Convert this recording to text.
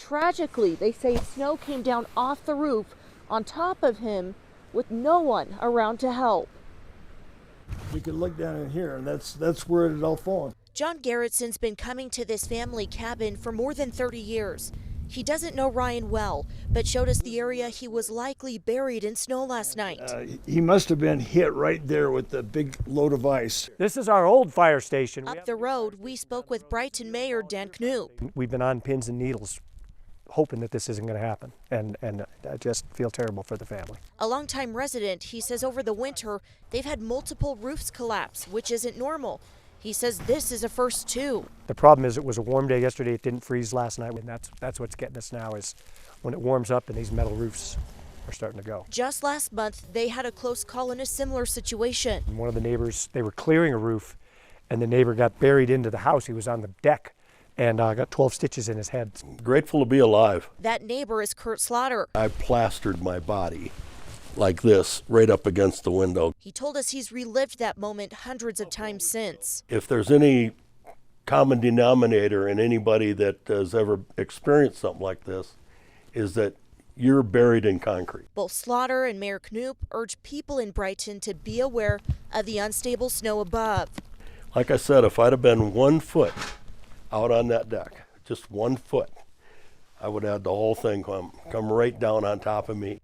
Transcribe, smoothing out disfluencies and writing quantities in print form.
Tragically, they say snow came down off the roof on top of him with no one around to help. You can look down in here, and that's where it had all fallen. John Garrettson's been coming to this family cabin for more than 30 years. He doesn't know Ryan well, but showed us the area he was likely buried in snow last night. He must have been hit right there with the big load of ice. This is our old fire station. Up the road, we spoke with Brighton Mayor Dan Knoop. We've been on pins and needles hoping that this isn't going to happen, and I just feel terrible for the family. A longtime resident, he says over the winter, they've had multiple roofs collapse, which isn't normal. He says this is a first too. The problem is it was a warm day yesterday, it didn't freeze last night, and that's what's getting us now is when it warms up and these metal roofs are starting to go. Just last month, they had a close call in a similar situation. And one of the neighbors, they were clearing a roof, and the neighbor got buried into the house. He was on the deck and got 12 stitches in his head. Grateful to be alive. That neighbor is Kurt Slaughter. I plastered my body like this right up against the window. He told us he's relived that moment hundreds of times since. If there's any common denominator in anybody that has ever experienced something like this, is that you're buried in concrete. Both Slaughter and Mayor Knoop urge people in Brighton to be aware of the unstable snow above. Like I said, if I'd have been 1 foot out on that deck, just 1 foot, I would have had the whole thing come right down on top of me.